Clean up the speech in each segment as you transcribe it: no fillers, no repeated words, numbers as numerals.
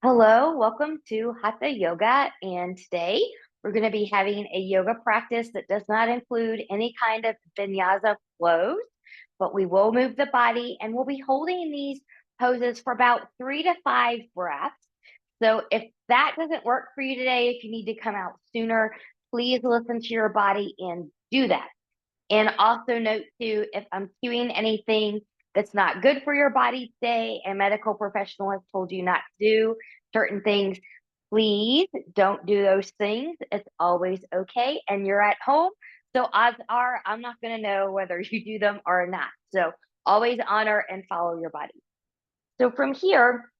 Hello, welcome to Hatha Yoga. And today we're going to be having a yoga practice that does not include any kind of vinyasa flows, but we will move the body and we'll be holding these poses for about 3 to 5 breaths. So if that doesn't work for you today, if you need to come out sooner, please listen to your body and do that. And also note too, if I'm cueing anything that's not good for your body today, a medical professional has told you not to do certain things, please don't do those things. It's always okay. And you're at home. So odds are I'm not going to know whether you do them or not. So always honor and follow your body. So from here,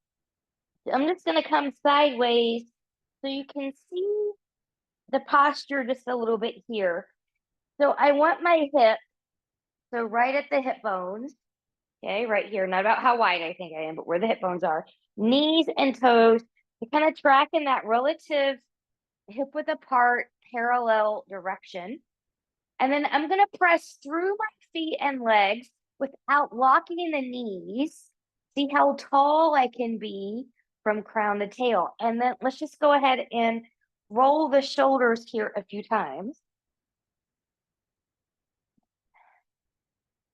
I'm just going to come sideways so you can see the posture just a little bit here. So I want my hip, so right at the hip bones, okay, right here, not about how wide I think I am, but where the hip bones are, knees and toes, to kind of track in that relative hip width apart, parallel direction. And then I'm going to press through my feet and legs without locking the knees. See how tall I can be from crown to tail. And then let's just go ahead and roll the shoulders here a few times.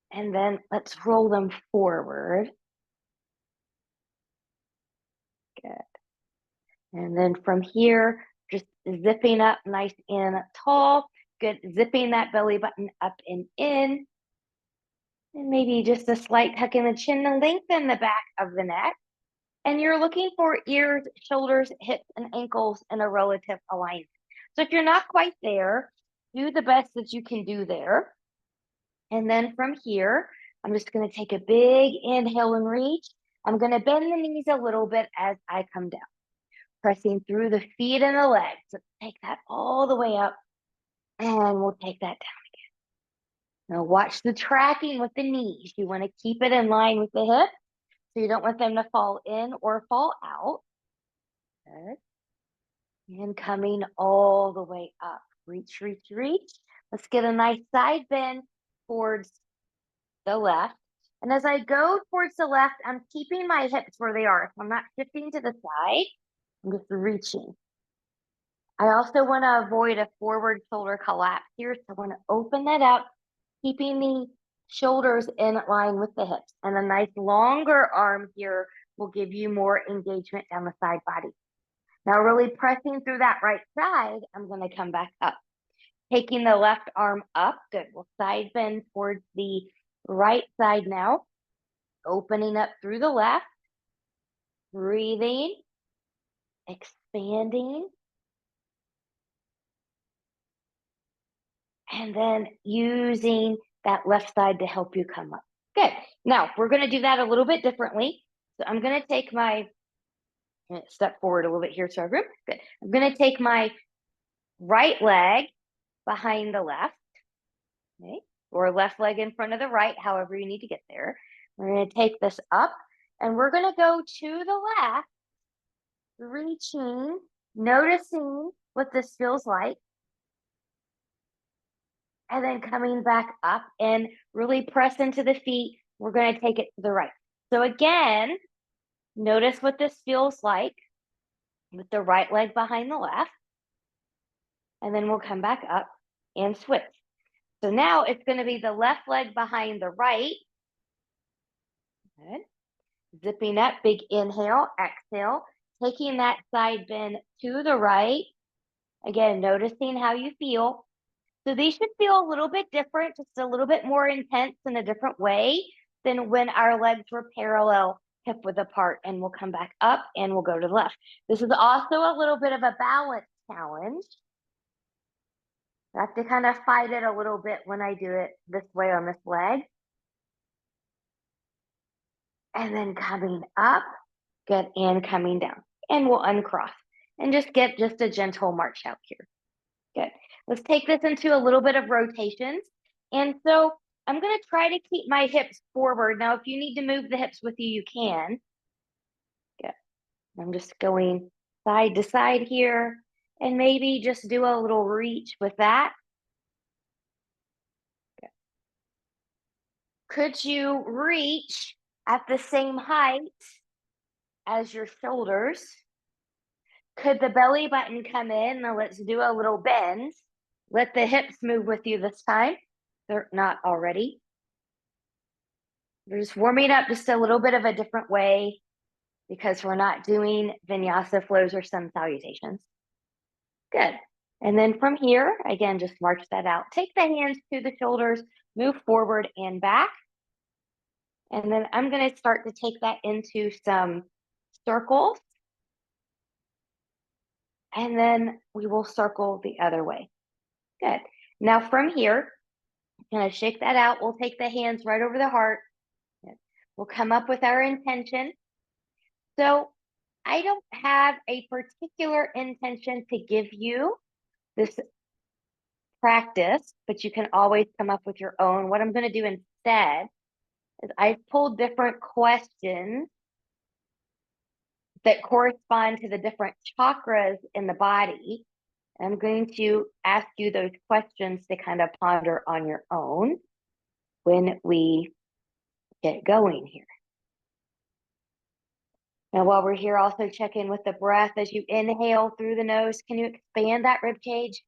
And then let's roll them forward. Good. And then from here, just zipping up nice and tall. Good. Zipping that belly button up and in. And maybe just a slight tuck in the chin to lengthen the back of the neck. And you're looking for ears, shoulders, hips, and ankles in a relative alignment. So if you're not quite there, do the best that you can do there. And then from here, I'm just going to take a big inhale and reach. I'm going to bend the knees a little bit as I come down, pressing through the feet and the legs. So take that all the way up, and we'll take that down again. Now watch the tracking with the knees. You want to keep it in line with the hips, so you don't want them to fall in or fall out. Good. And coming all the way up. Reach, reach, reach. Let's get a nice side bend towards the left. And as I go towards the left, I'm keeping my hips where they are. So I'm not shifting to the side. I'm just reaching. I also want to avoid a forward shoulder collapse here. So I want to open that up, keeping the shoulders in line with the hips. And a nice longer arm here will give you more engagement down the side body. Now really pressing through that right side, I'm going to come back up. Taking the left arm up, good. We'll side bend towards the right side now. Opening up through the left. Breathing. Expanding. And then using that left side to help you come up. Good. Now, we're going to do that a little bit differently. So I'm going to take my, step forward a little bit here to our group. Good. I'm going to take my right leg behind the left, okay, or left leg in front of the right, however you need to get there. We're going to take this up, and we're going to go to the left, reaching, noticing what this feels like, and then coming back up and really press into the feet. We're going to take it to the right. So again, notice what this feels like with the right leg behind the left. And then we'll come back up and switch. So now it's going to be the left leg behind the right. Good. Zipping up, big inhale, exhale, taking that side bend to the right. Again, noticing how you feel. So these should feel a little bit different, just a little bit more intense in a different way than when our legs were parallel, hip width apart, and we'll come back up and we'll go to the left. This is also a little bit of a balance challenge. I have to kind of fight it a little bit when I do it this way on this leg. And then coming up, good, and coming down. And we'll uncross and just get just a gentle march out here. Good. Let's take this into a little bit of rotations. And so I'm going to try to keep my hips forward. Now, if you need to move the hips with you, you can. Good. I'm just going side to side here and maybe just do a little reach with that. Good. Could you reach at the same height as your shoulders? Could the belly button come in? Now let's do a little bend. Let the hips move with you this time. They're not already. We're just warming up just a little bit of a different way because we're not doing vinyasa flows or sun salutations. Good. And then from here, again, just march that out. Take the hands to the shoulders, move forward and back. And then I'm going to start to take that into some circles. And then we will circle the other way. Good. Now from here, I'm going to shake that out. We'll take the hands right over the heart. We'll come up with our intention. So I don't have a particular intention to give you this practice, but you can always come up with your own. What I'm going to do instead is I've pulled different questions that correspond to the different chakras in the body. I'm going to ask you those questions to kind of ponder on your own when we get going here. Now, while we're here, also check in with the breath. As you inhale through the nose, can you expand that rib cage?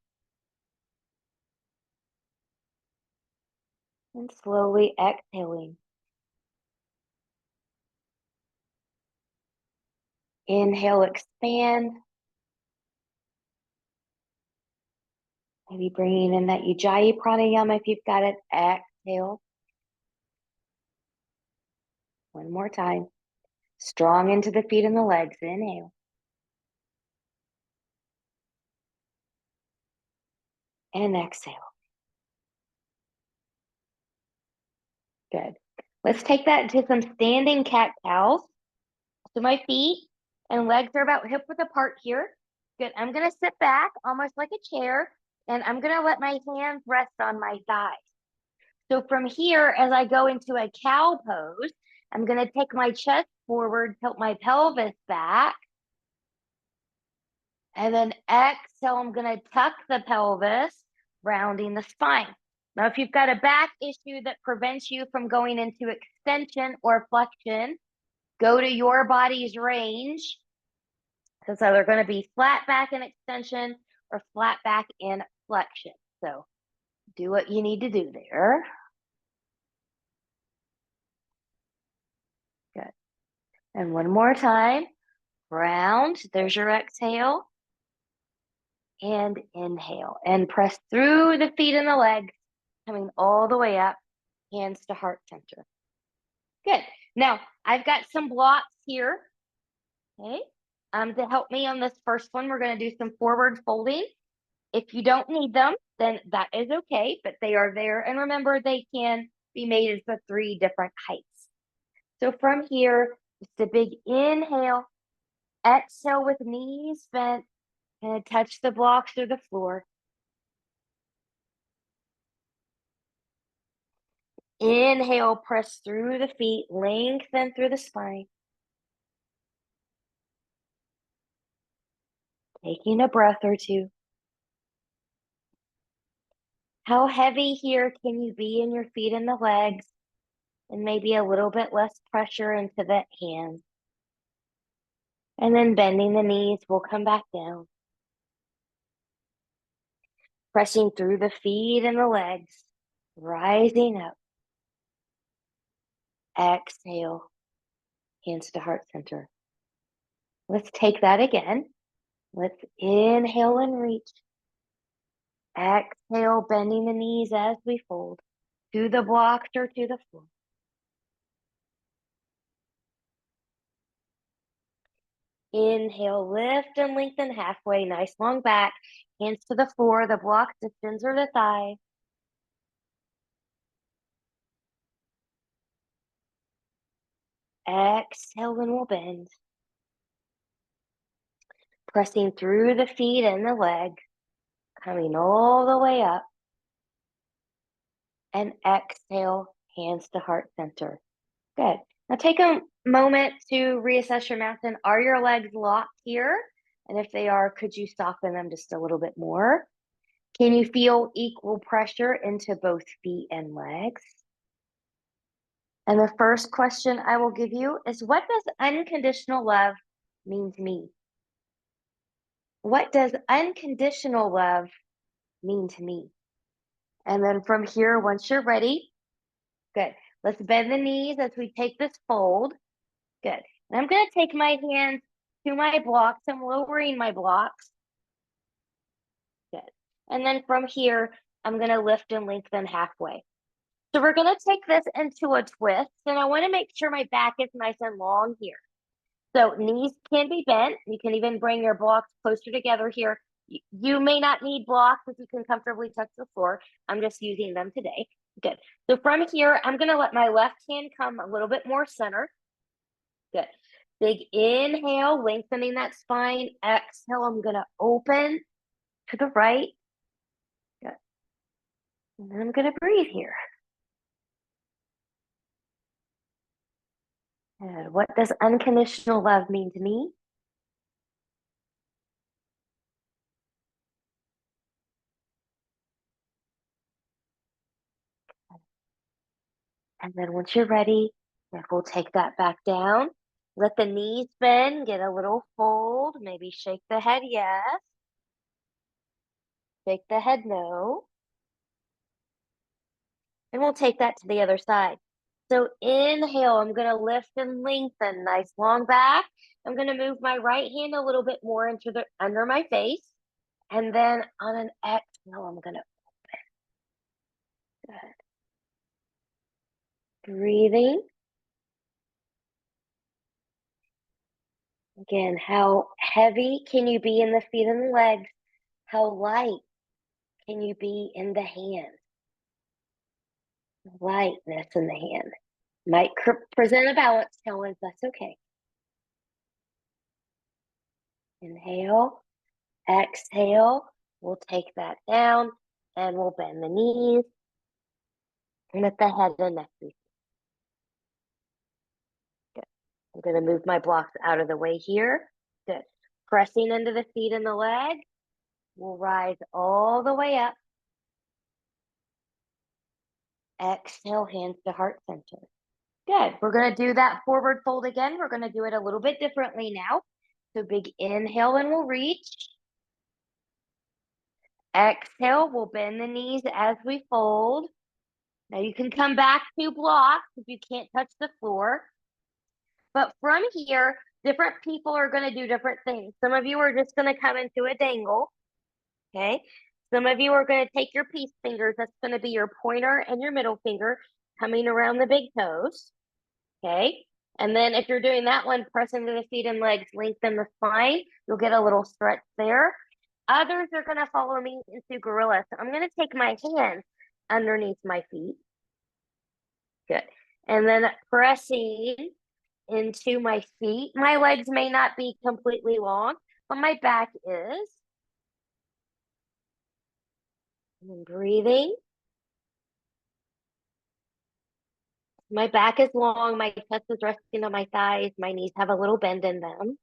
And slowly exhaling. Inhale, expand. Maybe bringing in that Ujjayi pranayama if you've got it. Exhale. One more time. Strong into the feet and the legs. Inhale. And exhale. Good. Let's take that into some standing cat-cows. So my feet and legs are about hip width apart here. Good. I'm going to sit back almost like a chair, and I'm going to let my hands rest on my thighs. So from here, as I go into a cow pose, I'm going to take my chest forward, tilt my pelvis back, and then exhale, I'm going to tuck the pelvis, rounding the spine. Now, if you've got a back issue that prevents you from going into extension or flexion, go to your body's range. So they're going to be flat back in extension or flat back in flexion. So do what you need to do there. Good. And one more time. Round. There's your exhale. And inhale. And press through the feet and the legs, coming all the way up, hands to heart center. Good. Now, I've got some blocks here. Okay. To help me on this first one, we're going to do some forward folding. If you don't need them, then that is okay, but they are there. And remember, they can be made into 3 different heights. So from here, just a big inhale, exhale with knees bent, and touch the blocks or the floor. Inhale, press through the feet, lengthen through the spine. Taking a breath or two. How heavy here can you be in your feet and the legs? And maybe a little bit less pressure into the hands. And then bending the knees, we'll come back down. Pressing through the feet and the legs, rising up. Exhale, hands to heart center. Let's take that again. Let's inhale and reach. Exhale, bending the knees as we fold to the blocks or to the floor. Inhale, lift and lengthen halfway, nice long back. Hands to the floor, the blocks, the shins or the thighs. Exhale and we'll bend. Pressing through the feet and the leg, coming all the way up. And exhale, hands to heart center. Good. Now take a moment to reassess your mountain. Are your legs locked here? And if they are, could you soften them just a little bit more? Can you feel equal pressure into both feet and legs? And the first question I will give you is, what does unconditional love mean to me? What does unconditional love mean to me? And then from here, once you're ready, good. Let's bend the knees as we take this fold. Good. And I'm going to take my hands to my blocks. I'm lowering my blocks. Good. And then from here, I'm going to lift and lengthen halfway. So we're going to take this into a twist. And I want to make sure my back is nice and long here. So knees can be bent. You can even bring your blocks closer together here. You may not need blocks if you can comfortably touch the floor. I'm just using them today. Good. So from here, I'm going to let my left hand come a little bit more center. Good. Big inhale, lengthening that spine. Exhale, I'm going to open to the right. Good. And then I'm going to breathe here. And what does unconditional love mean to me? And then once you're ready, we'll take that back down. Let the knees bend, get a little fold, maybe shake the head yes, shake the head no. And we'll take that to the other side. So inhale, I'm going to lift and lengthen, nice long back. I'm going to move my right hand a little bit more into the under my face. And then on an exhale, I'm going to open. Good. Breathing. Again, how heavy can you be in the feet and the legs? How light can you be in the hands? Lightness in the hand. Might present a balance challenge, that's okay. Inhale, exhale. We'll take that down and we'll bend the knees. And let the head and neck be. Good. I'm going to move my blocks out of the way here. Good. Pressing into the feet and the leg. We'll rise all the way up. Exhale, hands to heart center. Good. We're going to do that forward fold again. We're going to do it a little bit differently now. So big inhale and we'll reach. Exhale, we'll bend the knees as we fold. Now you can come back to blocks if you can't touch the floor. But from here, different people are going to do different things. Some of you are just going to come into a dangle. Okay. Some of you are going to take your peace fingers. That's going to be your pointer and your middle finger coming around the big toes. Okay. And then if you're doing that one, press into the feet and legs, lengthen the spine. You'll get a little stretch there. Others are going to follow me into gorilla. So I'm going to take my hands underneath my feet. Good. And then pressing into my feet. My legs may not be completely long, but my back is. And breathing. My back is long. My chest is resting on my thighs. My knees have a little bend in them.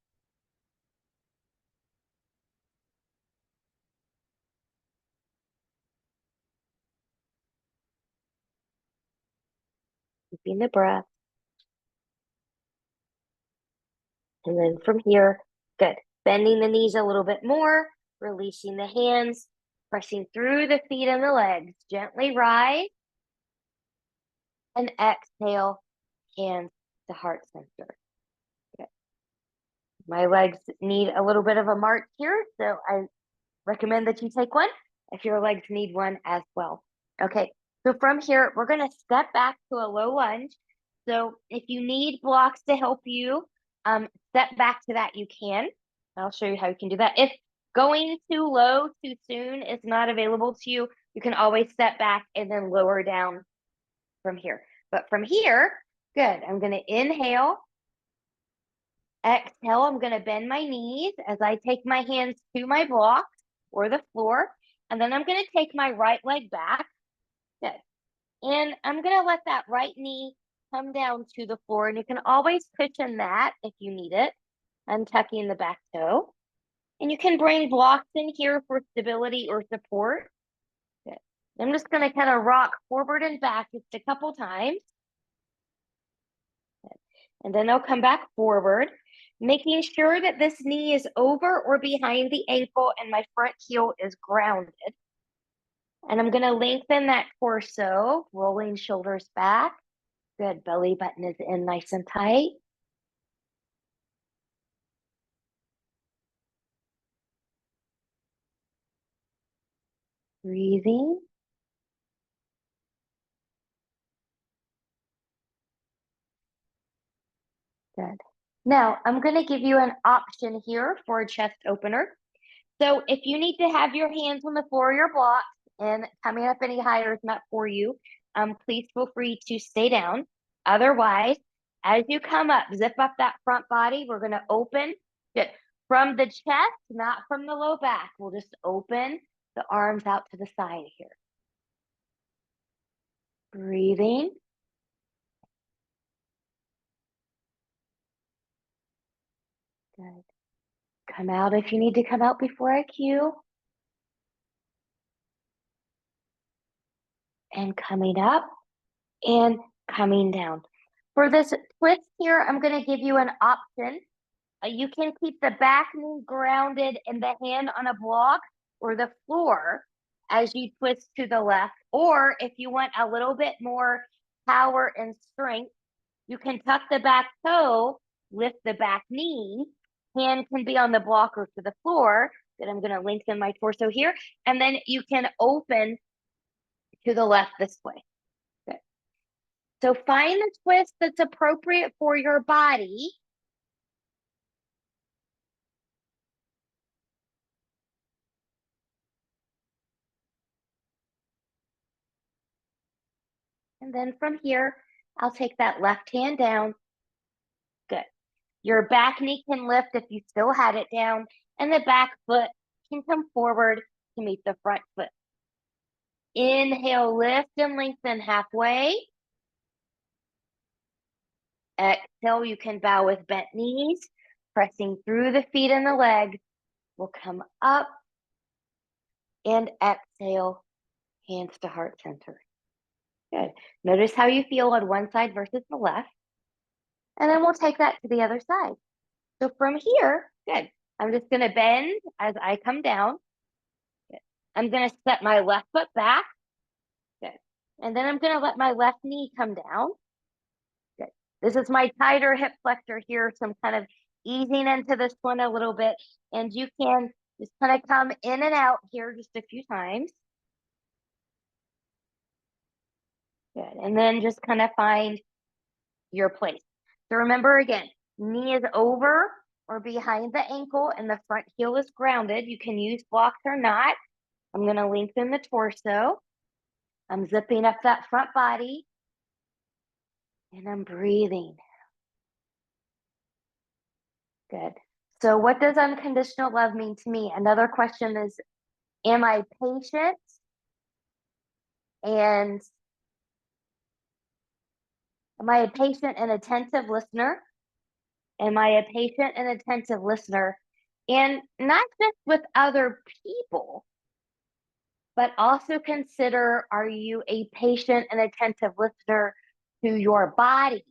Keeping the breath. And then from here, good. Bending the knees a little bit more, releasing the hands, pressing through the feet and the legs. Gently rise. And exhale, hands to heart center. Good. My legs need a little bit of a march here, so I recommend that you take one if your legs need one as well. Okay, so from here, we're going to step back to a low lunge. So if you need blocks to help you step back to that, you can. I'll show you how you can do that. If going too low too soon is not available to you, you can always step back and then lower down from here. But from here, good. I'm going to inhale. Exhale, I'm going to bend my knees as I take my hands to my blocks or the floor. And then I'm going to take my right leg back. Good. And I'm going to let that right knee come down to the floor. And you can always cushion that if you need it. I'm tucking the back toe. And you can bring blocks in here for stability or support. Good. I'm just going to kind of rock forward and back just a couple times. Good. And then I'll come back forward. Making sure that this knee is over or behind the ankle and my front heel is grounded. And I'm going to lengthen that torso, rolling shoulders back. Good. Belly button is in nice and tight. Breathing. Good. Now, I'm going to give you an option here for a chest opener. So if you need to have your hands on the floor of your blocks and coming up any higher is not for you, please feel free to stay down. Otherwise, as you come up, zip up that front body. We're going to open it from the chest, not from the low back. We'll just open the arms out to the side here. Breathing. Good. Come out if you need to come out before I cue. And coming up and coming down. For this twist here, I'm going to give you an option. You can keep the back knee grounded and the hand on a block or the floor as you twist to the left. Or if you want a little bit more power and strength, you can tuck the back toe, lift the back knee, hand can be on the block or to the floor. Then I'm going to lengthen my torso here. And then you can open to the left this way. Good. So find the twist that's appropriate for your body. And then from here, I'll take that left hand down. Good. Your back knee can lift if you still had it down, and the back foot can come forward to meet the front foot. Inhale, lift and lengthen halfway. Exhale, you can bow with bent knees, pressing through the feet and the leg. We'll come up and exhale, hands to heart center. Good. Notice how you feel on one side versus the left. And then we'll take that to the other side. So from here, good. I'm just going to bend as I come down. Good. I'm going to step my left foot back. Good. And then I'm going to let my left knee come down. Good. This is my tighter hip flexor here. So I'm kind of easing into this one a little bit. And you can just kind of come in and out here just a few times. Good. And then just kind of find your place. So remember again, knee is over or behind the ankle and the front heel is grounded. You can use blocks or not. I'm going to lengthen the torso. I'm zipping up that front body. And I'm breathing. Good. So what does unconditional love mean to me? Another question is, am I patient? And am I a patient and attentive listener? Am I a patient and attentive listener? And not just with other people, but also consider, are you a patient and attentive listener to your body?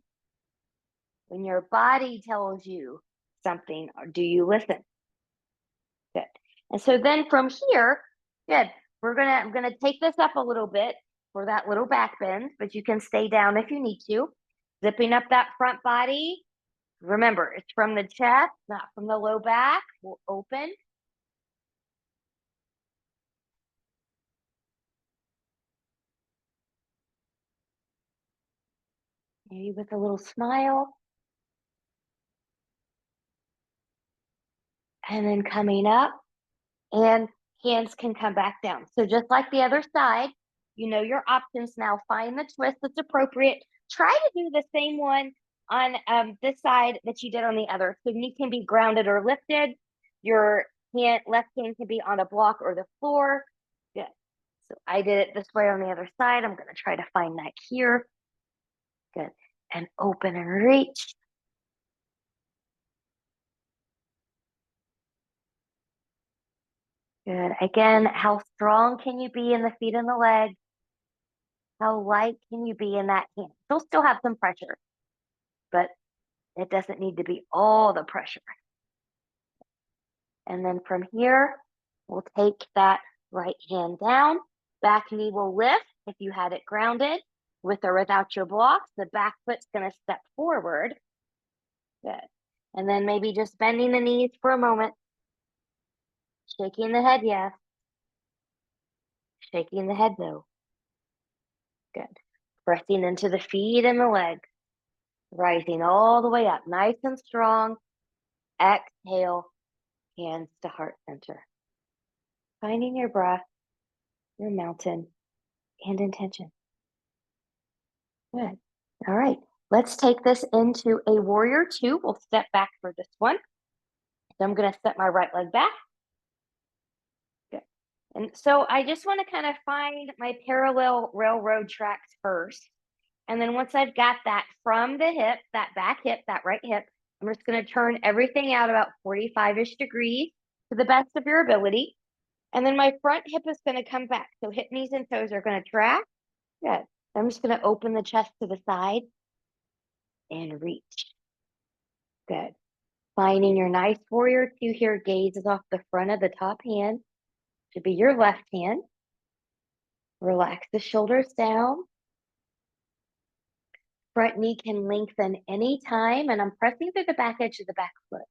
When your body tells you something, or do you listen? Good. And so then from here, good, I'm gonna take this up a little bit for that little back bend, but you can stay down if you need to. Zipping up that front body. Remember, it's from the chest, not from the low back. We'll open. Maybe with a little smile. And then coming up, and hands can come back down. So just like the other side, you know your options now. Find the twist that's appropriate. Try to do the same one on this side that you did on the other. So knee can be grounded or lifted. Your left hand can be on a block or the floor. Good. So I did it this way on the other side. I'm going to try to find that here. Good. And open and reach. Good. Again, how strong can you be in the feet and the legs? How light can you be in that hand? You'll still have some pressure, but It doesn't need to be all the pressure. And then from here, we'll take that right hand down. Back knee will lift if you had it grounded. With or without your blocks, the back foot's going to step forward. Good. And then maybe just bending the knees for a moment. Shaking the head, yes. Shaking the head, no. Good. Pressing into the feet and the legs. Rising all the way up, nice and strong. Exhale, hands to heart center. Finding your breath, your mountain, and intention. Good. All right. Let's take this into a warrior two. We'll step back for this one. So I'm going to step my right leg back. Good. And so I just want to kind of find my parallel railroad tracks first. And then once I've got that from the hip, that back hip, that right hip, I'm just going to turn everything out about 45-ish degrees to the best of your ability. And then my front hip is going to come back. So hip, knees, and toes are going to track. Good. I'm just going to open the chest to the side and reach. Good. Finding your nice warrior two here, gazes off the front of the top hand. Should be your left hand. Relax the shoulders down. Front knee can lengthen anytime, and I'm pressing through the back edge of the back foot.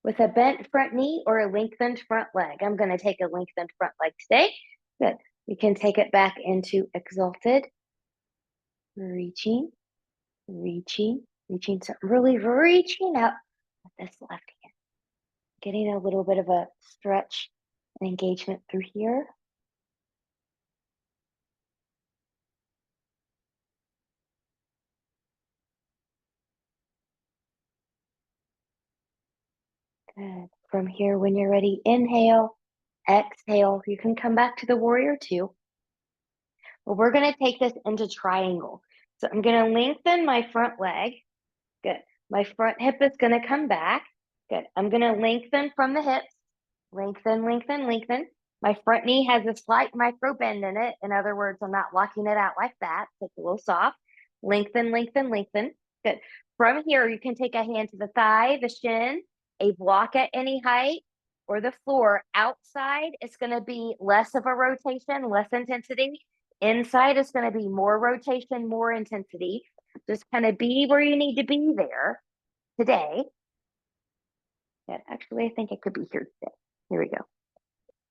With a bent front knee or a lengthened front leg. I'm going to take a lengthened front leg today. Good. You can take it back into exalted. Reaching, reaching, reaching. So really reaching up with this left hand. Getting a little bit of a stretch and engagement through here. Good. From here, when you're ready, inhale, exhale. You can come back to the warrior two. Well, we're going to take this into triangle. So I'm going to lengthen my front leg. Good. My front hip is going to come back. Good. I'm going to lengthen from the hips. Lengthen, lengthen, lengthen. My front knee has a slight micro bend in it. In other words, I'm not locking it out like that. So it's a little soft. Lengthen, lengthen, lengthen. Good. From here, you can take a hand to the thigh, the shin, a block at any height, or the floor. Outside, it's going to be less of a rotation, less intensity. Inside is going to be more rotation, more intensity. Just kind of be where you need to be there today. Yeah, actually, I think it could be here today. Here we go.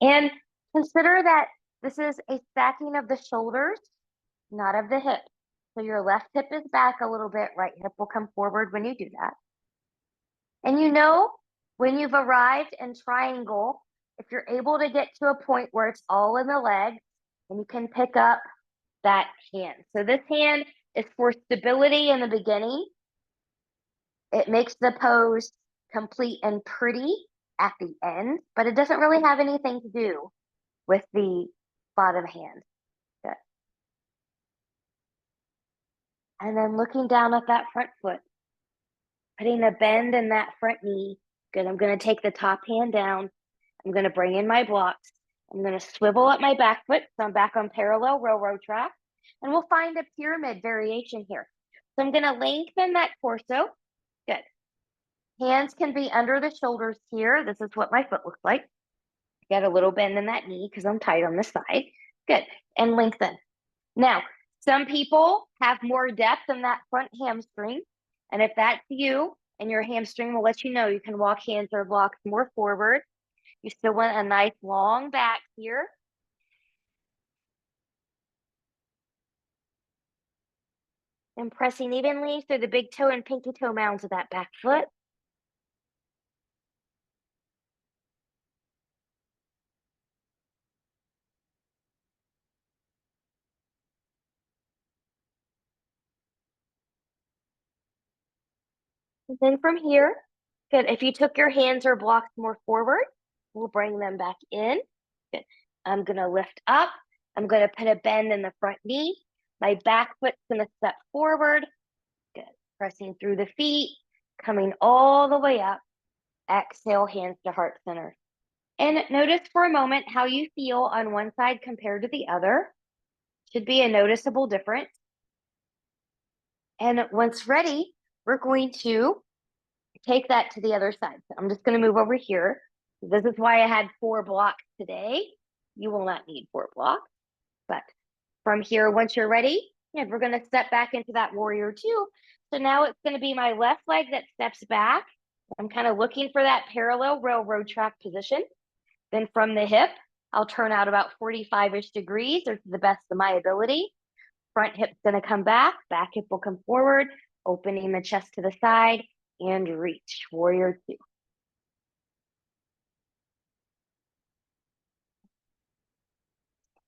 And consider that this is a stacking of the shoulders, not of the hips. So your left hip is back a little bit, right hip will come forward when you do that. And you know, when you've arrived in triangle, if you're able to get to a point where it's all in the leg, and you can pick up that hand. So this hand is for stability in the beginning. It makes the pose complete and pretty at the end, but it doesn't really have anything to do with the bottom hand. Good. And then looking down at that front foot, putting a bend in that front knee. Good. I'm going to take the top hand down. I'm going to bring in my blocks. I'm going to swivel up my back foot. So I'm back on parallel railroad track. And we'll find a pyramid variation here. So I'm going to lengthen that torso. Good. Hands can be under the shoulders here. This is what my foot looks like. Get a little bend in that knee because I'm tight on the side. Good. And lengthen. Now, some people have more depth in that front hamstring. And if that's you and your hamstring will let you know, you can walk hands or blocks more forward. You still want a nice long back here. And pressing evenly through the big toe and pinky toe mounds of that back foot. And then from here, good. If you took your hands or blocks more forward, we'll bring them back in. Good. I'm going to lift up. I'm going to put a bend in the front knee. My back foot's going to step forward. Good. pressing through the feet, coming all the way up. Exhale, hands to heart center. And notice for a moment how you feel on one side compared to the other. Should be a noticeable difference. And once ready, we're going to take that to the other side. So I'm just going to move over here. This is why I had 4 blocks today. You will not need 4 blocks. But from here, once you're ready, we're going to step back into that warrior 2. So now it's going to be my left leg that steps back. I'm kind of looking for that parallel railroad track position. Then from the hip, I'll turn out about 45-ish degrees or to the best of my ability. Front hip's going to come back hip will come forward, opening the chest to the side and reach, warrior 2.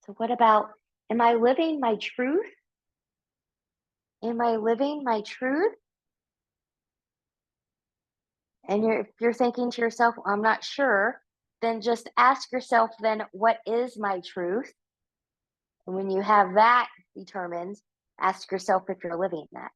So what about, am I living my truth? Am I living my truth? And if you're thinking to yourself, I'm not sure, then just ask yourself then, what is my truth? And when you have that determined, ask yourself if you're living that.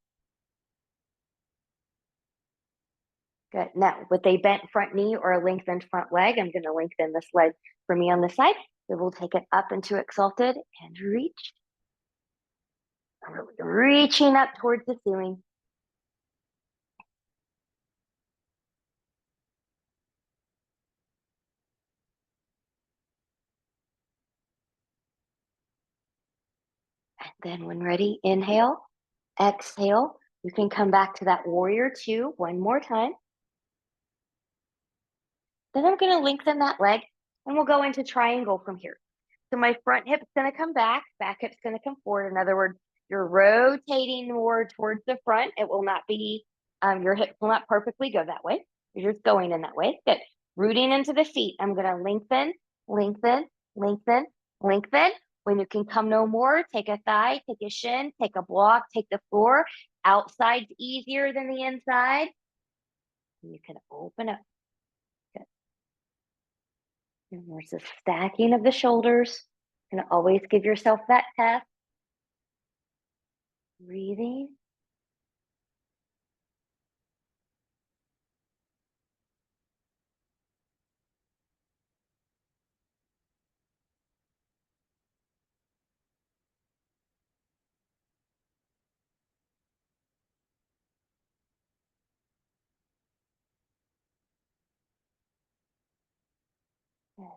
Good. Now, with a bent front knee or a lengthened front leg, I'm going to lengthen this leg for me on the side. We will take it up into exalted and reach. Really reaching up towards the ceiling. And then when ready, inhale, exhale. You can come back to that warrior 2 one more time. Then I'm going to lengthen that leg and we'll go into triangle from here. So my front hip's going to come back hip's going to come forward. In other words, you're rotating more towards the front. It will not be, your hips will not perfectly go that way. You're just going in that way. Good. Rooting into the feet. I'm going to lengthen, lengthen, lengthen, lengthen. When you can come no more, take a thigh, take a shin, take a block, take the floor. Outside's easier than the inside. And you can open up. Good. And there's the stacking of the shoulders. And always give yourself that test. Breathing.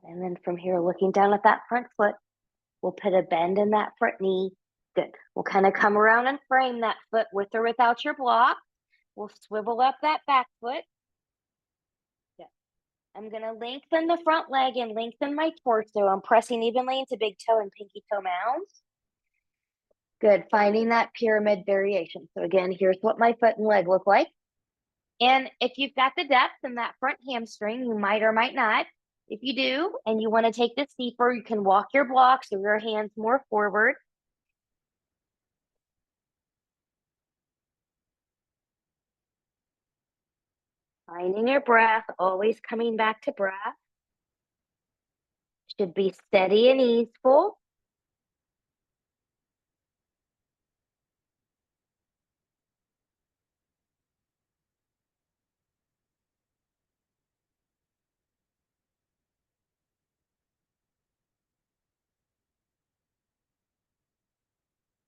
And then from here, looking down at that front foot, we'll put a bend in that front knee. Good. We'll kind of come around and frame that foot with or without your block. We'll swivel up that back foot. Good. I'm going to lengthen the front leg and lengthen my torso. I'm pressing evenly into big toe and pinky toe mounds. Good. Finding that pyramid variation. So again, here's what my foot and leg look like. And if you've got the depth in that front hamstring, you might or might not. If you do, and you want to take this deeper, you can walk your blocks or your hands more forward. Finding your breath, always coming back to breath. Should be steady and easeful.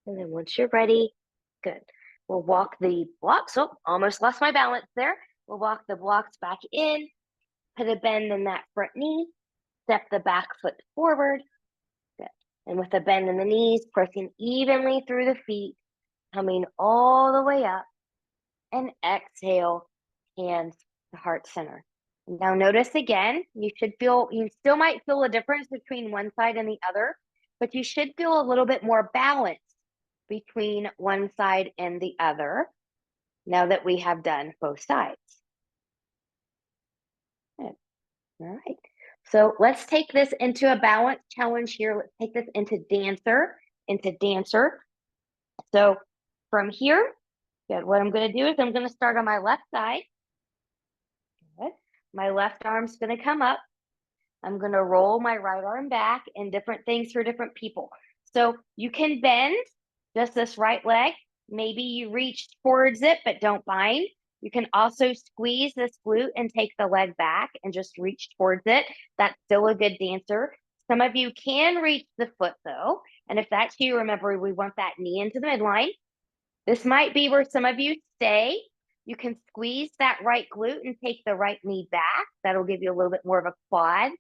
And then once you're ready, good. We'll walk the blocks. Oh, almost lost my balance there. We'll walk the blocks back in, put a bend in that front knee, step the back foot forward. Good. And with a bend in the knees, pressing evenly through the feet, coming all the way up, and exhale, hands to heart center. Now notice again, you still might feel a difference between one side and the other, but you should feel a little bit more balance between one side and the other now that we have done both sides. Good. All right. So let's take this into a balance challenge here. Let's take this into dancer. So from here, good. What I'm going to do is I'm going to start on my left side. Good. My left arm's going to come up. I'm going to roll my right arm back, and different things for different people. So you can bend just this right leg. maybe you reach towards it, but don't bind. You can also squeeze this glute and take the leg back and just reach towards it. That's still a good dancer. Some of you can reach the foot though. And if that's you, remember we want that knee into the midline. This might be where some of you stay. You can squeeze that right glute and take the right knee back. That'll give you a little bit more of a quad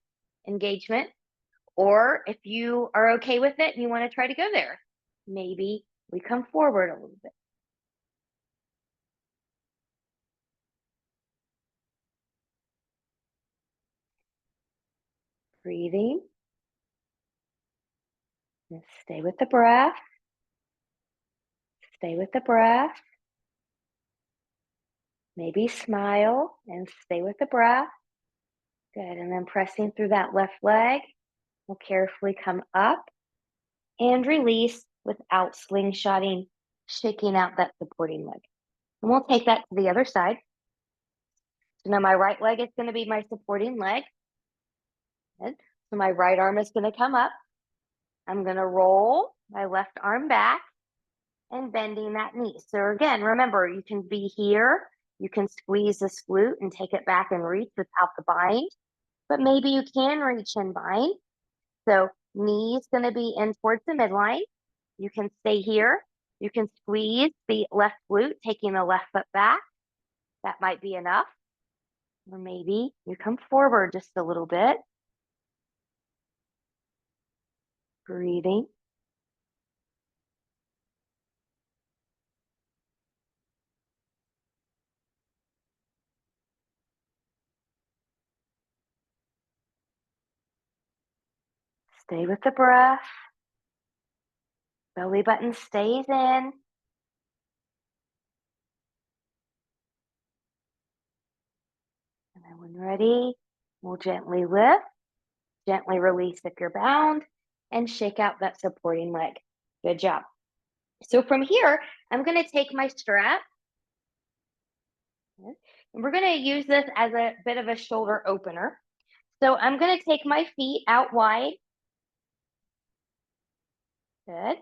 engagement. Or if you are okay with it and you want to try to go there, maybe we come forward a little bit. Breathing. And stay with the breath. Stay with the breath. Maybe smile and stay with the breath. Good. And then pressing through that left leg, we'll carefully come up and release without slingshotting, shaking out that supporting leg. And we'll take that to the other side. So now my right leg is going to be my supporting leg. Good. So my right arm is going to come up. I'm going to roll my left arm back and bending that knee. So again, remember, you can be here. You can squeeze this glute and take it back and reach without the bind, but maybe you can reach and bind. So knee's going to be in towards the midline. You can stay here. You can squeeze the left glute, taking the left foot back. That might be enough. Or maybe you come forward just a little bit. Breathing. Stay with the breath. Belly button stays in. And then when ready, we'll gently lift, gently release if you're bound, and shake out that supporting leg. Good job. So from here, I'm going to take my strap. And we're going to use this as a bit of a shoulder opener. So I'm going to take my feet out wide. Good.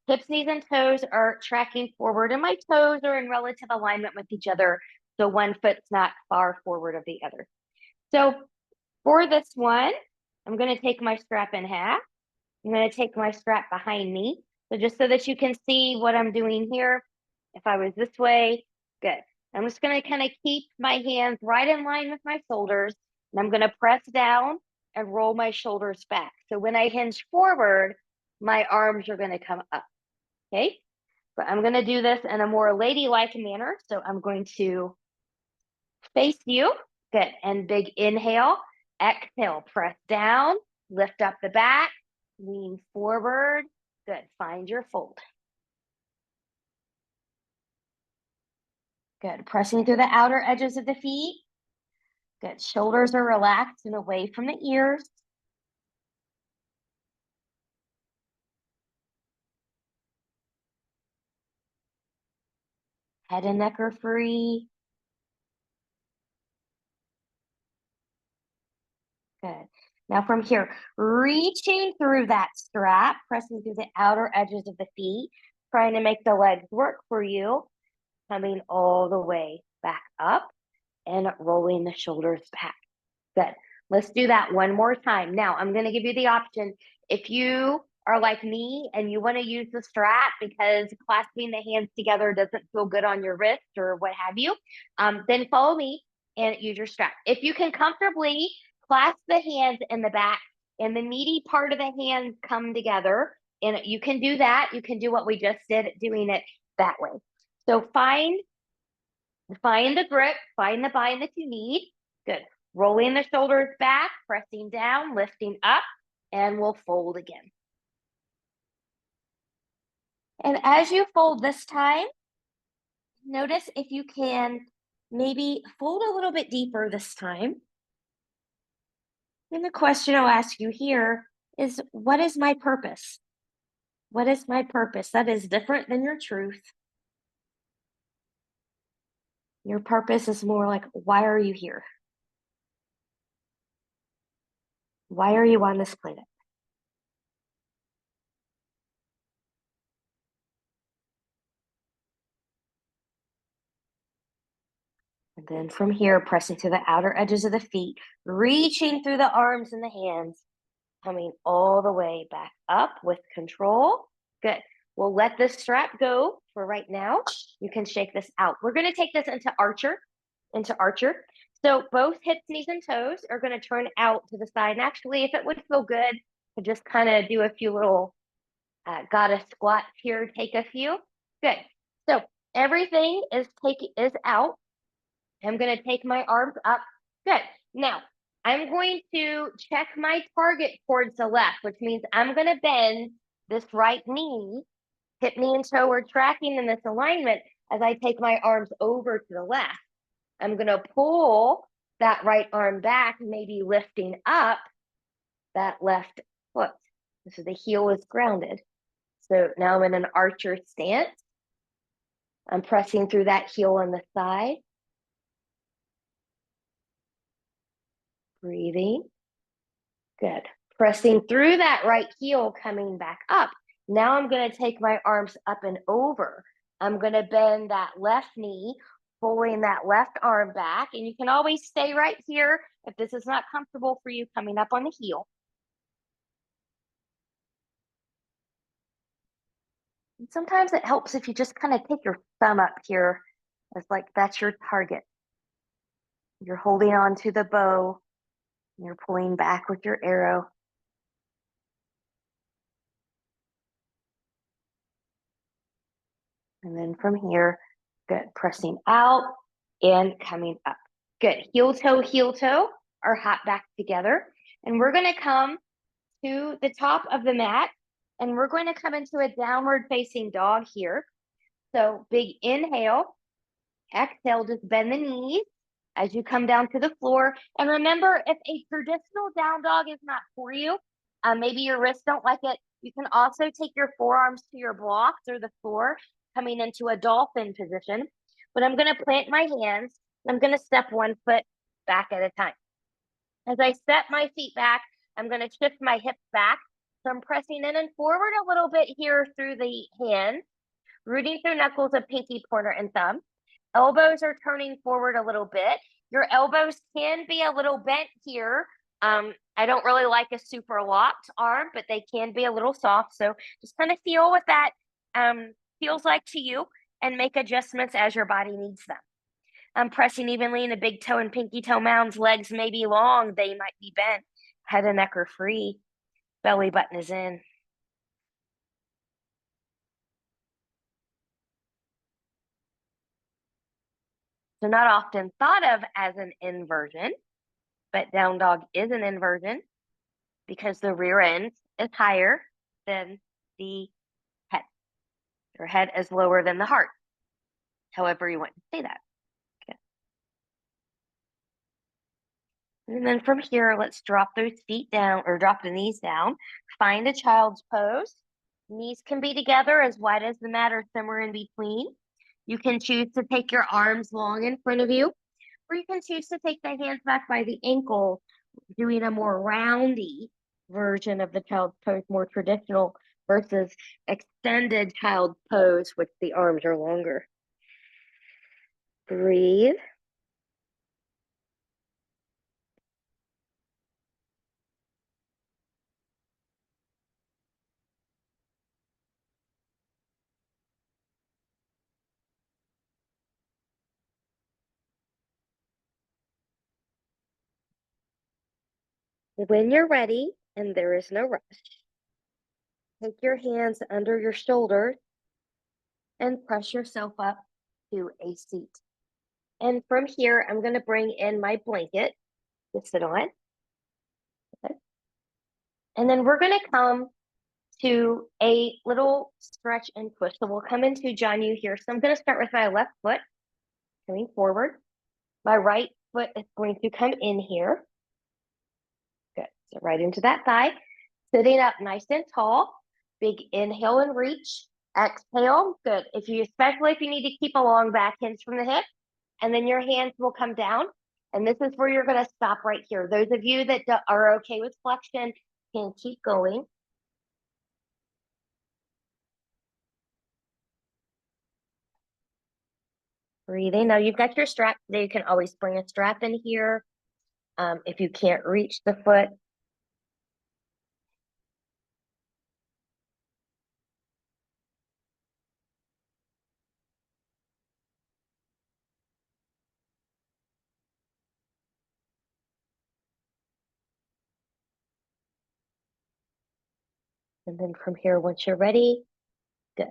Hips, knees, and toes are tracking forward, and my toes are in relative alignment with each other. So one foot's not far forward of the other. So for this one, I'm going to take my strap in half. I'm going to take my strap behind me. So just so that you can see what I'm doing here. If I was this way, good. I'm just going to kind of keep my hands right in line with my shoulders. And I'm going to press down and roll my shoulders back. So when I hinge forward, my arms are going to come up. Okay. But I'm going to do this in a more ladylike manner. So I'm going to face you. Good. And big inhale. Exhale. Press down. Lift up the back. Lean forward. Good. Find your fold. Good. Pressing through the outer edges of the feet. Good. Shoulders are relaxed and away from the ears. Head and neck are free. Good. Now from here, reaching through that strap, pressing through the outer edges of the feet, trying to make the legs work for you, coming all the way back up and rolling the shoulders back. Good. Let's do that one more time. Now I'm going to give you the option. If you are like me and you want to use the strap because clasping the hands together doesn't feel good on your wrist or what have you, then follow me and use your strap. If you can comfortably clasp the hands in the back and the meaty part of the hands come together, and you can do that. You can do what we just did, doing it that way. So find the grip, find the bind that you need. Good. Rolling the shoulders back, pressing down, lifting up, and we'll fold again. And as you fold this time, notice if you can maybe fold a little bit deeper this time. And the question I'll ask you here is, what is my purpose? What is my purpose? That is different than your truth. Your purpose is more like, why are you here? Why are you on this planet? And then from here, pressing to the outer edges of the feet, reaching through the arms and the hands, coming all the way back up with control. Good. We'll let this strap go for right now. You can shake this out. We're going to take this into archer. So both hips, knees, and toes are going to turn out to the side. And actually, if it would feel good to just kind of do a few little goddess squats here, take a few. Good. So everything is out. I'm going to take my arms up. Good. Now, I'm going to check my target towards the left, which means I'm going to bend this right knee. Hip, knee, and toe are tracking in this alignment as I take my arms over to the left. I'm going to pull that right arm back, maybe lifting up that left foot. So the heel is grounded. So now I'm in an archer stance. I'm pressing through that heel on the side. Breathing. Good. Pressing through that right heel, coming back up. Now I'm going to take my arms up and over. I'm going to bend that left knee, pulling that left arm back. And you can always stay right here if this is not comfortable for you, coming up on the heel. And sometimes it helps if you just kind of take your thumb up here as like that's your target. You're holding on to the bow. And you're pulling back with your arrow. And then from here, good, pressing out and coming up. Good, heel toe are hot back together. And we're gonna come to the top of the mat and we're going to come into a downward facing dog here. So big inhale, exhale, just bend the knees as you come down to the floor. And remember, if a traditional down dog is not for you, maybe your wrists don't like it, you can also take your forearms to your blocks or the floor, coming into a dolphin position. But I'm going to plant my hands. I'm going to step one foot back at a time. As I step my feet back, I'm going to shift my hips back. So I'm pressing in and forward a little bit here through the hands, rooting through knuckles of pinky, pointer, and thumb. Elbows are turning forward a little bit. Your elbows can be a little bent here. I don't really like a super locked arm, but they can be a little soft. So just kind of feel what that feels like to you and make adjustments as your body needs them. I'm pressing evenly in the big toe and pinky toe mounds. Legs may be long. They might be bent. Head and neck are free. Belly button is in. So not often thought of as an inversion, but down dog is an inversion because the rear end is higher than the head. Your head is lower than the heart. However you want to say that. Okay. And then from here, let's drop those feet down or drop the knees down. Find a child's pose. Knees can be together as wide as the mat or somewhere in between. You can choose to take your arms long in front of you, or you can choose to take the hands back by the ankle, doing a more roundy version of the child's pose, more traditional versus extended child pose, which the arms are longer. Breathe. When you're ready, and there is no rush, take your hands under your shoulders and press yourself up to a seat. And from here, I'm going to bring in my blanket to sit on. Okay. And then we're going to come to a little stretch and twist. So we'll come into John U here. So I'm going to start with my left foot coming forward. My right foot is going to come in here. Good. So right into that thigh. Sitting up nice and tall. Big inhale and reach. Exhale. Good. Especially if you need to keep a long back hinge from the hip, and then your hands will come down. And this is where you're going to stop right here. Those of you that are okay with flexion can keep going. Breathing. Now you've got your strap today. You can always bring a strap in here if you can't reach the foot. And then from here, once you're ready, good.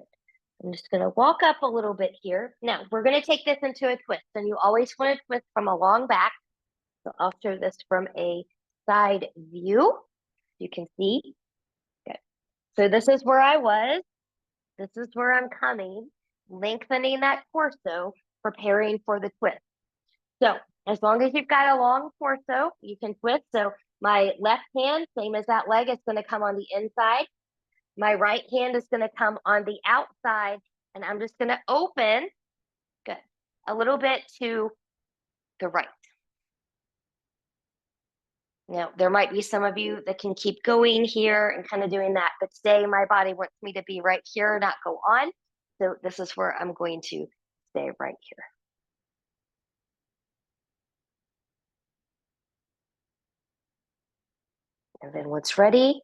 I'm just going to walk up a little bit here. Now, we're going to take this into a twist, and you always want to twist from a long back. So I'll show this from a side view. You can see. Good. So this is where I was. This is where I'm coming, lengthening that torso, preparing for the twist. So as long as you've got a long torso, you can twist. So my left hand, same as that leg, is going to come on the inside. My right hand is going to come on the outside, and I'm just going to open, good, a little bit to the right. Now, there might be some of you that can keep going here and kind of doing that, but today my body wants me to be right here, not go on. So this is where I'm going to stay right here. And then once ready,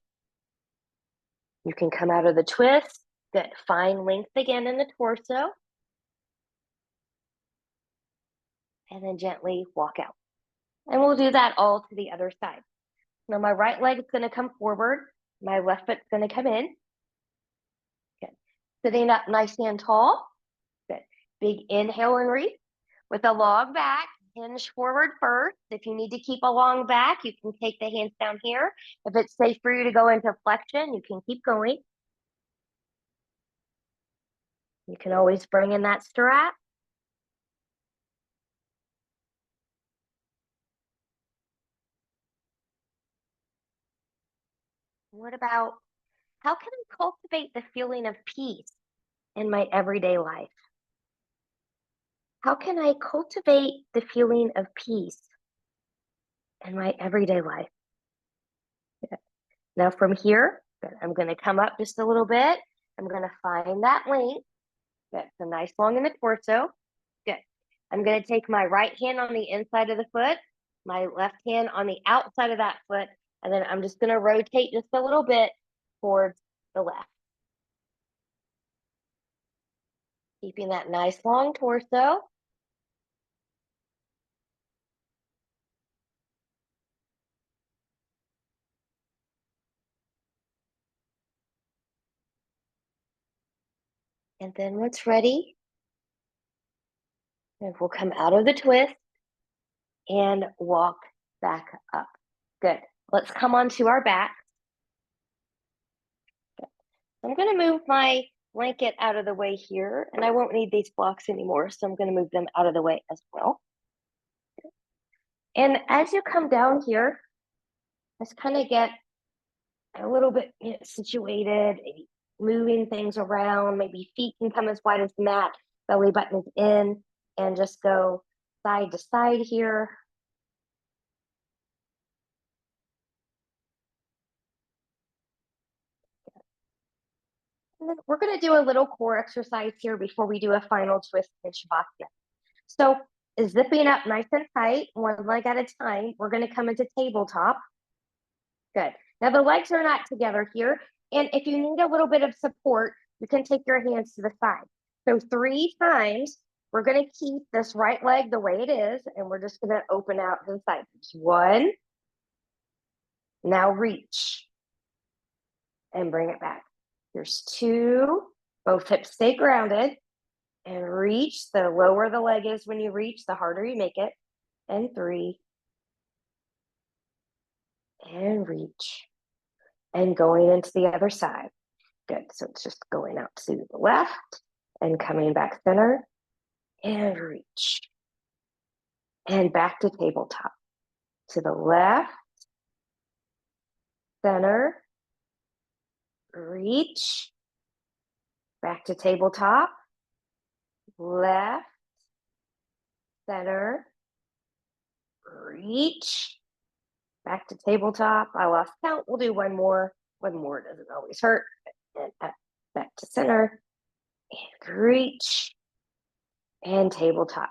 you can come out of the twist. Good. Find length again in the torso. And then gently walk out. And we'll do that all to the other side. Now my right leg is going to come forward. My left foot's going to come in. Good. Sitting up nice and tall. Good. Big inhale and reach. With a long back, hinge forward first. If you need to keep a long back, you can take the hands down here. If it's safe for you to go into flexion, you can keep going. You can always bring in that strap. What about, how can I cultivate the feeling of peace in my everyday life? How can I cultivate the feeling of peace in my everyday life? Good. Now from here, good, I'm going to come up just a little bit. I'm going to find that length. Good. So nice long in the torso. Good. I'm going to take my right hand on the inside of the foot, my left hand on the outside of that foot, and then I'm just going to rotate just a little bit towards the left. Keeping that nice long torso. And then once ready, and we'll come out of the twist and walk back up. Good. Let's come onto our back. Good. I'm going to move my blanket out of the way here, and I won't need these blocks anymore, so I'm going to move them out of the way as well. And as you come down here, let's kind of get a little bit situated, maybe moving things around. Maybe feet can come as wide as the mat, belly button is in, and just go side to side here. And then we're going to do a little core exercise here before we do a final twist in Shavasana. So zipping up nice and tight, one leg at a time, we're going to come into tabletop. Good. Now the legs are not together here. And if you need a little bit of support, you can take your hands to the side. So 3 times, we're going to keep this right leg the way it is, and we're just going to open out to the side. 1. Now reach. And bring it back. Here's 2. Both hips stay grounded. And reach. The lower the leg is when you reach, the harder you make it. And 3. And reach. And going into the other side. Good. So it's just going out to the left and coming back center and reach. And back to tabletop. To the left, center, reach, back to tabletop, left, center, reach, back to tabletop. I lost count. We'll do one more. One more doesn't always hurt. And back to center, and reach, and tabletop.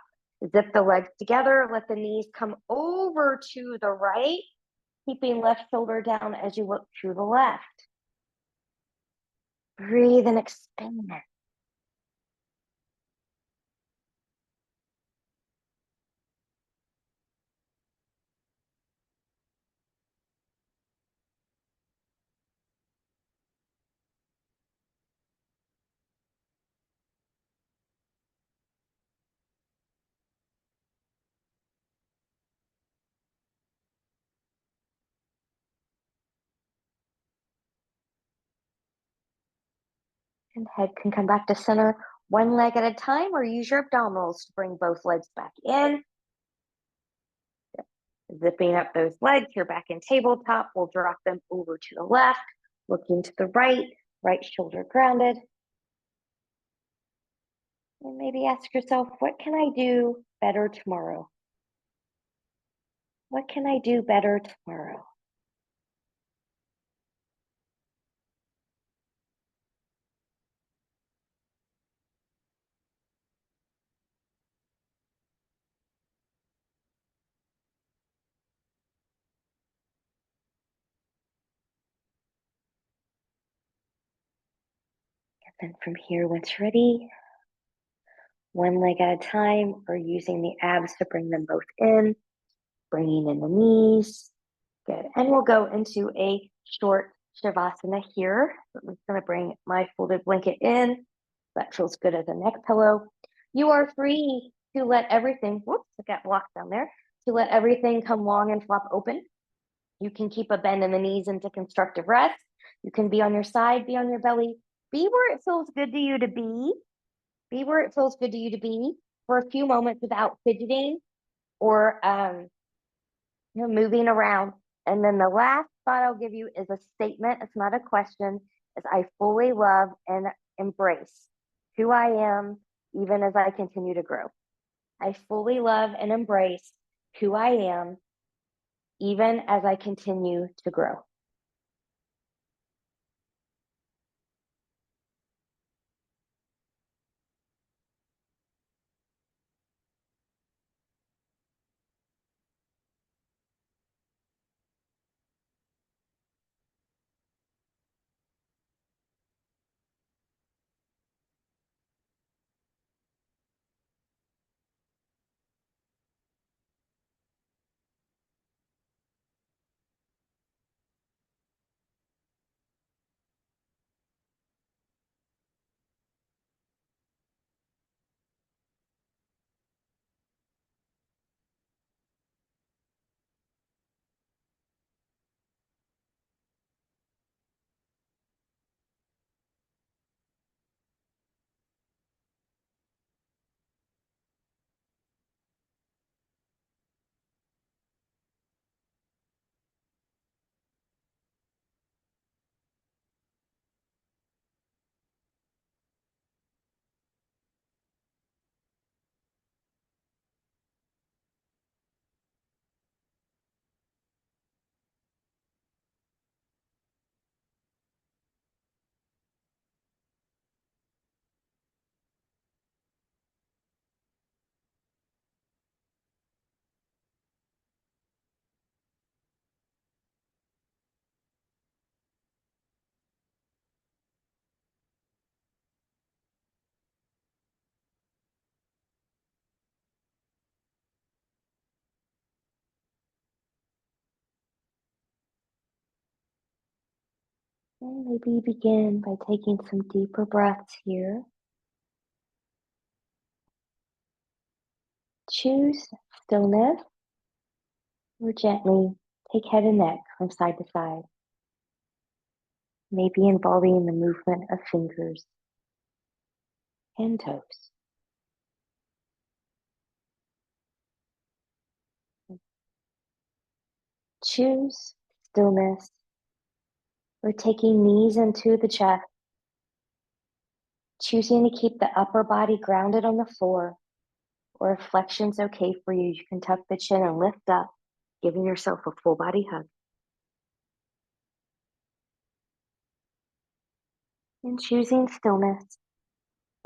Zip the legs together, let the knees come over to the right, keeping left shoulder down as you look to the left. Breathe and expand. And head can come back to center one leg at a time, or use your abdominals to bring both legs back in. Zipping up those legs, you're back in tabletop. We'll drop them over to the left, looking to the right, right shoulder grounded. And maybe ask yourself, what can I do better tomorrow? What can I do better tomorrow? And then from here, once ready, one leg at a time, or using the abs to bring them both in, bringing in the knees. Good. And we'll go into a short Shavasana here. I'm just going to bring my folded blanket in. That feels good as a neck pillow. You are free to let everything, whoops, I got blocked down there, to let everything come long and flop open. You can keep a bend in the knees into constructive rest. You can be on your side, be on your belly, be where it feels good to you to be. Be where it feels good to you to be for a few moments without fidgeting or moving around. And then the last thought I'll give you is a statement. It's not a question. Is I fully love and embrace who I am, even as I continue to grow. I fully love and embrace who I am, even as I continue to grow. And maybe begin by taking some deeper breaths here. Choose stillness, or gently take head and neck from side to side, maybe involving the movement of fingers and toes. Choose stillness, or taking knees into the chest, choosing to keep the upper body grounded on the floor, or if flexion's okay for you, you can tuck the chin and lift up, giving yourself a full body hug. And choosing stillness,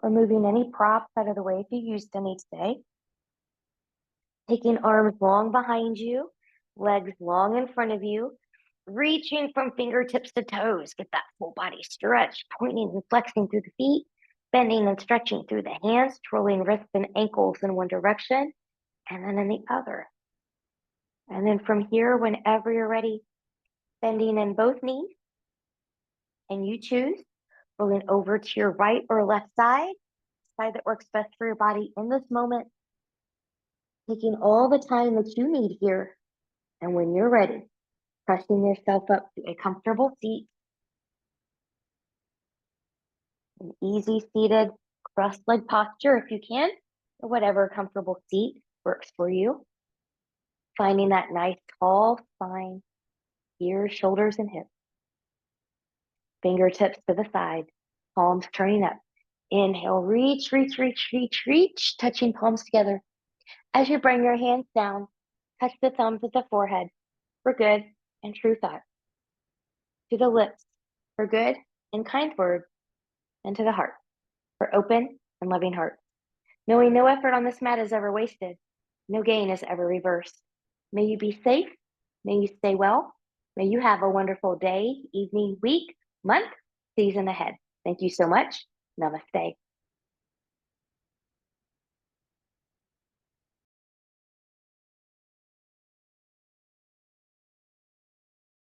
or moving any props out of the way if you used any today. Taking arms long behind you, legs long in front of you, reaching from fingertips to toes. Get that full body stretch, pointing and flexing through the feet, bending and stretching through the hands, twirling wrists and ankles in one direction, and then in the other. And then from here, whenever you're ready, bending in both knees, and you choose, rolling over to your right or left side that works best for your body in this moment, taking all the time that you need here. And when you're ready, pressing yourself up to a comfortable seat, an easy seated cross-leg posture if you can, or whatever comfortable seat works for you. Finding that nice tall spine, ears, shoulders, and hips. Fingertips to the side, palms turning up. Inhale, reach, reach, reach, reach, reach, touching palms together. As you bring your hands down, touch the thumbs at the forehead for good and true thoughts. To the lips for good and kind words, and to the heart for open and loving hearts. Knowing no effort on this mat is ever wasted, no gain is ever reversed. May you be safe, may you stay well, may you have a wonderful day, evening, week, month, season ahead. Thank you so much. Namaste.